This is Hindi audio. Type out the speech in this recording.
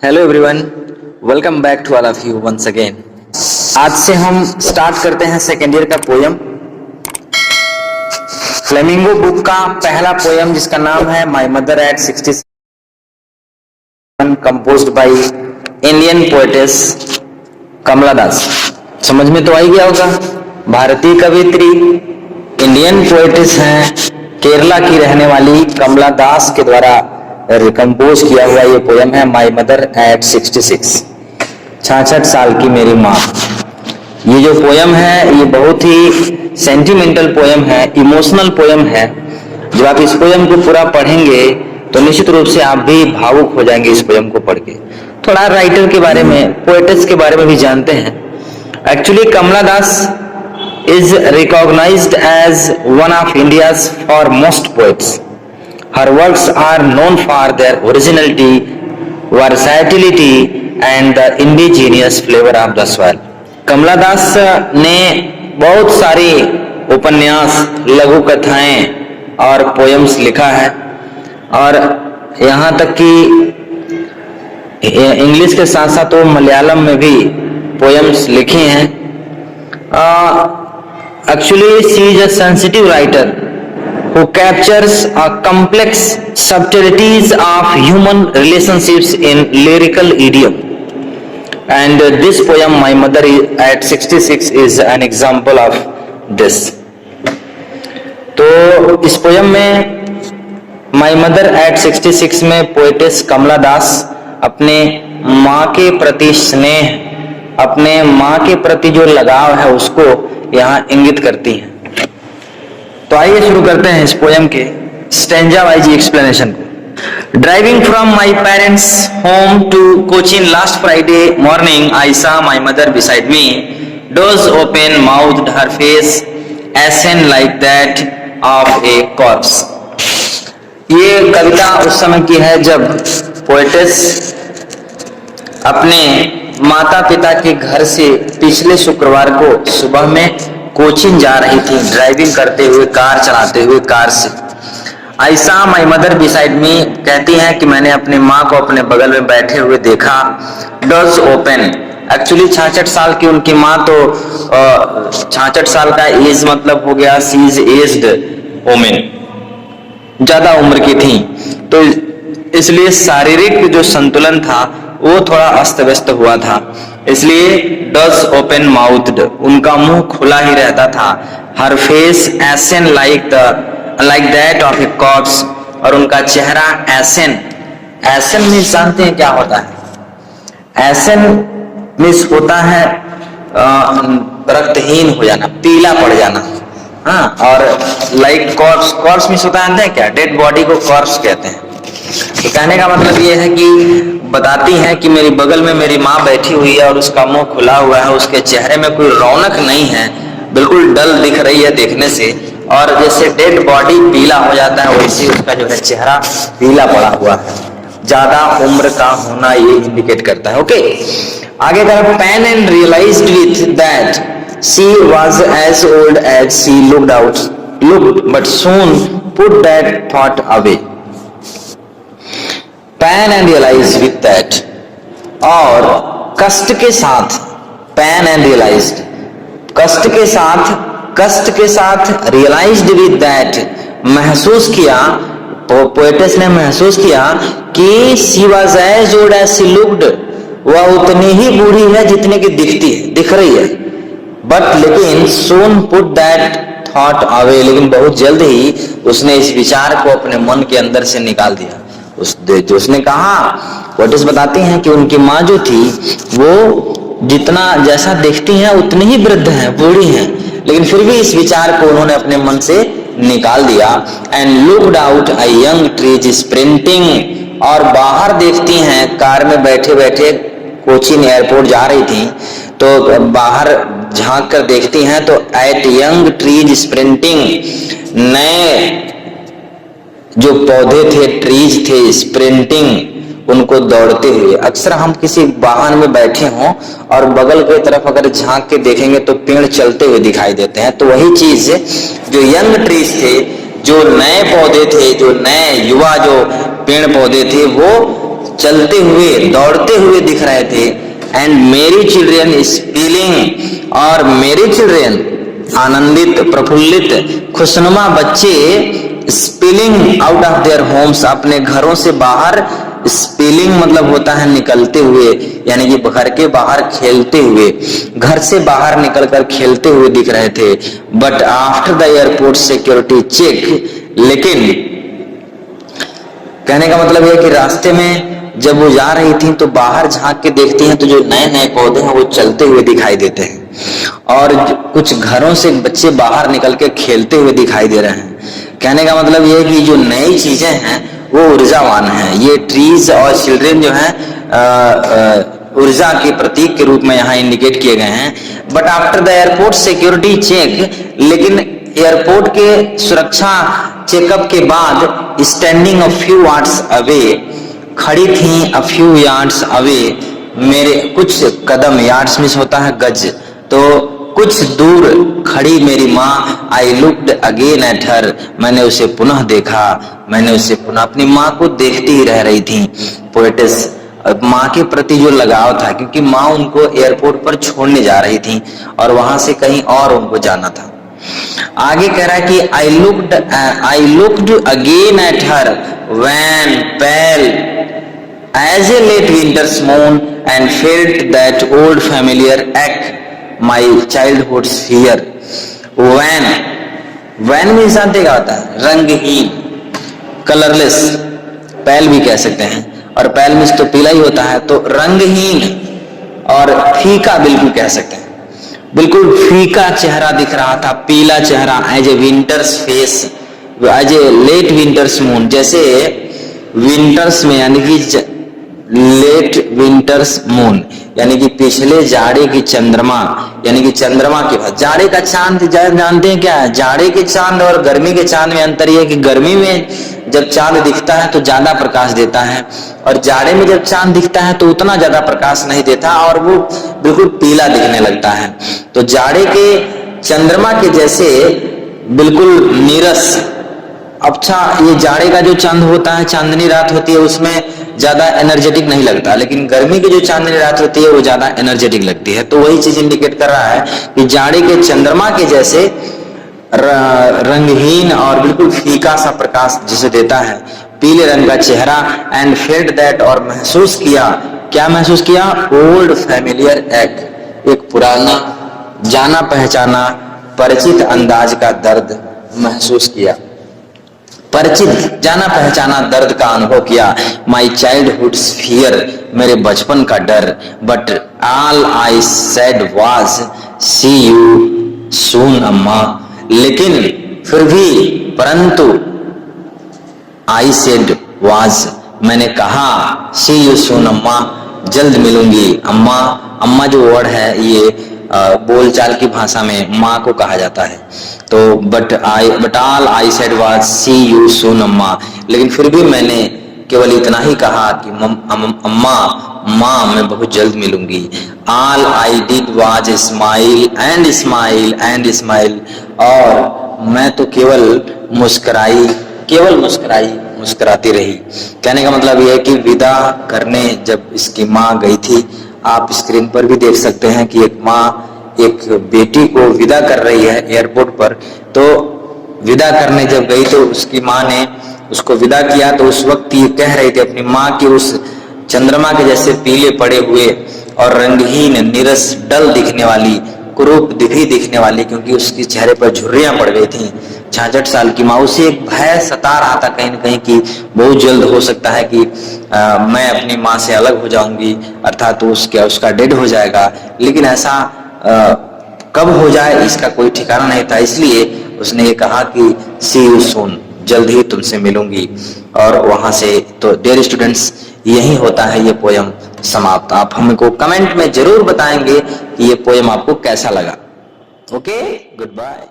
Hello everyone, welcome back to all of you once again. आज से हम स्टार्ट करते हैं सेकेंड ईयर का पोयम। फ्लेमिंगो बुक का पहला पोयम जिसका नाम है my mother at 67, composed by Indian poetess Kamala Das. समझ में तो आ ही गया होगा, भारतीय कवियत्री इंडियन पोएटेस हैं, केरला की रहने वाली कमला दास के द्वारा कंपोज किया हुआ ये पोयम है माय मदर एट 66, 66 साल की मेरी माँ। ये जो पोयम है ये बहुत ही सेंटिमेंटल पोयम है, इमोशनल पोयम है। जब आप इस पोयम को पूरा पढ़ेंगे तो निश्चित रूप से आप भी भावुक हो जाएंगे इस पोयम को पढ़ के। थोड़ा राइटर के बारे में, पोएटेस के बारे में भी जानते हैं। Actually Kamala Das is recognized as one of India's foremost poets. Her works are known for their originality, versatility and the indigenous flavor of the soil. कमला दास ने बहुत सारी उपन्यास, लघु कथाएं और पोएम्स लिखा है और यहाँ तक कि इंग्लिश के साथ साथ वो मलयालम में भी पोएम्स लिखी हैं। Actually, she is a sensitive writer who captures a complex subtleties of human relationships in lyrical idiom. And this poem, My Mother at 66, is an example of this. तो इस पोयम में My Mother at 66 में पोएटेस कमला दास अपने माँ के प्रति स्नेह, अपने माँ के प्रति जो लगाव है उसको यहाँ इंगित करती हैं। तो आइए शुरू करते हैं इस पोयम के स्टेंजा वाइज एक्सप्लेनेशन को। Driving from my parents home to Cochin last Friday morning I saw my mother beside me, doors open, mouthed, her face ashen like that of a corpse. ये कविता उस समय की है जब पोएटेस अपने माता पिता के घर से पिछले शुक्रवार को सुबह में कोचिंग जा रही थी, ड्राइविंग करते हुए, कार चलाते हुए कार से। आई सा माई मदर बिसाइड मी, कहती हैं कि मैंने अपनी माँ को अपने बगल में बैठे हुए देखा। डोर्स ओपन, एक्चुअली 66 साल की उनकी माँ, तो 66 साल का एज मतलब हो गया सी इज एज्ड वुमेन, ज्यादा उम्र की थी, तो इसलिए शारीरिक जो संतुलन था वो थोड़ा अस्त व्यस्त हुआ था। इसलिए डज ओपन माउथड, उनका मुंह खुला ही रहता था। Her face ashen like that of a corpse, और उनका चेहरा एसन, एसन मीन्स जानते हैं क्या होता है? एसन मीन्स होता है रक्तहीन हो जाना, पीला पड़ जाना। हाँ, और लाइक कॉर्प्स, कॉर्प्स मीन्स होता है क्या? डेड बॉडी को कॉर्प्स कहते हैं। तो कहने का मतलब ये है कि बताती हैं कि मेरी बगल में मेरी माँ बैठी हुई है और उसका मुंह खुला हुआ है, उसके चेहरे में कोई रौनक नहीं है, बिल्कुल डल दिख रही है देखने से, और जैसे डेड बॉडी पीला हो जाता है वैसे उसका जो है चेहरा पीला पड़ा हुआ है। ज्यादा उम्र का होना ये इंडिकेट करता है। ओके, आगे तरफ pain and realised with that she was as old as she looked but soon put that thought away. Pain and realise with that, और कष्ट के साथ, पैन एंड रियलाइज्ड, कष्ट के साथ रियलाइज्ड विथ दैट, महसूस किया, पोएटेस ने महसूस किया कि she was as old as she looked, वह उतनी ही बूढ़ी है जितने की दिखती है, दिख रही है। बट लेकिन सून पुट दैट थॉट अवे, लेकिन बहुत जल्द ही उसने इस विचार को अपने मन के अंदर से निकाल दिया। उसने कहा, पोएटेस बताती हैं कि उनकी माँ जो थी वो जितना जैसा दिखती हैं उतनी ही वृद्ध हैं, बूढ़ी हैं, लेकिन फिर भी इस विचार को उन्होंने अपने मन से निकाल दिया। And looked out a young trees sprinting, और बाहर देखती हैं, कार में बैठे बैठे कोचीन एयरपोर्ट जा रही थी तो बाहर झांक कर देखती हैं तो एट यंग ट्रीज स्प्रिंटिंग, नए जो पौधे थे, ट्रीज थे, स्प्रिंटिंग, उनको दौड़ते हुए। अक्सर हम किसी वाहन में बैठे हों और बगल की तरफ अगर झांक के देखेंगे तो पेड़ चलते हुए दिखाई देते हैं, तो वही चीज जो यंग ट्रीज थे, जो नए पौधे थे, जो नए युवा जो पेड़ पौधे थे, वो चलते हुए दौड़ते हुए दिख रहे थे। एंड मेरी चिल्ड्रन स्पीलिंग, और मेरे चिल्ड्रन आनंदित, प्रफुल्लित, खुशनुमा बच्चे spilling out of their homes, अपने घरों से बाहर, स्पीलिंग मतलब होता है निकलते हुए, यानी कि घर के बाहर खेलते हुए, घर से बाहर निकलकर खेलते हुए दिख रहे थे। But after the airport security check, लेकिन कहने का मतलब यह कि रास्ते में जब वो जा रही थी तो बाहर झांक के देखती हैं तो जो नए नए पौधे हैं वो चलते हुए दिखाई देते हैं, और कुछ घरों से बच्चे बाहर निकल के खेलते हुए दिखाई दे रहे हैं। कहने का मतलब ये है कि जो नई चीजें हैं वो ऊर्जावान हैं। ये ट्रीज और चिल्ड्रन जो हैं ऊर्जा के प्रतीक के रूप में यहाँ इंडिकेट किए गए हैं। But after the airport security check, लेकिन एयरपोर्ट के सुरक्षा चेकअप के बाद standing a few yards away, खड़ी थी अ फ्यू यार्ड्स अवे, मेरे कुछ कदम, यार्ड्स में होता है गज, तो कुछ दूर खड़ी मेरी माँ। आई लुक्ड अगेन एट हर, मैंने उसे पुनः देखा, मैंने उसे पुनः, अपनी माँ को देखती ही रह रही थी। पोएटिस, माँ के प्रति जो लगाव था, क्योंकि माँ उनको एयरपोर्ट पर छोड़ने जा रही थी और वहां से कहीं और उनको जाना था। आगे कह रहा है कि I looked again at her when pale as a late winter's moon and felt that old familiar एक्ट माई चाइल्डहुड्स हियर। वैन में जानते क्या होता है? रंगहीन, कलरलेस, पैल भी कह सकते हैं, और पैल में तो पीला ही होता है, तो रंगहीन और फीका बिल्कुल कह सकते हैं। बिल्कुल फीका चेहरा दिख रहा था, पीला चेहरा, as a winter's face, as a late winter's moon, जैसे विंटर्स में यानी कि लेट विंटर्स मून यानी कि पिछले जाड़े की चंद्रमा, यानी कि चंद्रमा के बाद जाड़े का चांद, जानते हैं क्या है? जाड़े के चांद और गर्मी के चांद में अंतर यह है कि गर्मी में जब चांद दिखता है तो ज्यादा प्रकाश देता है, और जाड़े में जब चांद दिखता है तो उतना ज्यादा प्रकाश नहीं देता और वो बिल्कुल पीला दिखने लगता है। तो जाड़े के चंद्रमा के जैसे बिल्कुल नीरस। अच्छा, ये जाड़े का जो चांद होता है, चांदनी रात होती है, उसमें ज्यादा एनर्जेटिक नहीं लगता, लेकिन गर्मी की जो चांदनी रात होती है वो ज्यादा एनर्जेटिक लगती है। तो वही चीज इंडिकेट कर रहा है कि जाड़े के चंद्रमा के जैसे रंगहीन और बिल्कुल फीका सा प्रकाश जिसे देता है, पीले रंग का चेहरा। एंड फेल्ट दैट, और महसूस किया, क्या महसूस किया? ओल्ड फैमिलियर एक्ट, एक पुराना जाना पहचाना परिचित अंदाज का दर्द महसूस किया, परिचित जाना पहचाना दर्द का अनुभव किया। माई चाइल्डहुड्स फियर, मेरे बचपन का डर। But all I said was see you soon अम्मा, लेकिन फिर भी, परंतु आई सेड वाज, मैंने कहा, सी यू सून अम्मा, जल्द मिलूंगी अम्मा। अम्मा जो वर्ड है ये बोलचाल की भाषा में माँ को कहा जाता है। तो but all I said was see you soon अम्मा, लेकिन फिर भी मैंने केवल इतना ही कहा कि अम्मा, माँ मैं बहुत जल्द मिलूंगी। All I did was smile and smile and smile, और मैं तो केवल मुस्कुराई, केवल मुस्कुराई, मुस्कुराती रही। कहने का मतलब यह है कि विदा करने जब इसकी माँ गई थी, आप स्क्रीन पर भी देख सकते हैं कि एक माँ एक बेटी को विदा कर रही है एयरपोर्ट पर। तो विदा करने जब गई तो उसकी माँ ने उसको विदा किया, तो उस वक्त ये कह रही थी अपनी माँ की उस चंद्रमा के जैसे पीले पड़े हुए और रंगहीन, नीरस, डल दिखने वाली, कुरूप दिखने वाली, क्योंकि उसके चेहरे पर झुर्रियां पड़ गई थी। 66 साल की माँ, उसे एक भय सता रहा था कहीं न कहीं कि बहुत जल्द हो सकता है कि मैं अपनी माँ से अलग हो जाऊंगी, अर्थात तो उसका डेड हो जाएगा। लेकिन ऐसा कब हो जाए इसका कोई ठिकाना नहीं था, इसलिए उसने ये कहा कि सी यू सून, जल्द ही तुमसे मिलूंगी। और वहां से, तो डियर स्टूडेंट्स, यही होता है ये पोयम समाप्त। आप हमको कमेंट में जरूर बताएंगे कि ये पोयम आपको कैसा लगा। Okay, good bye.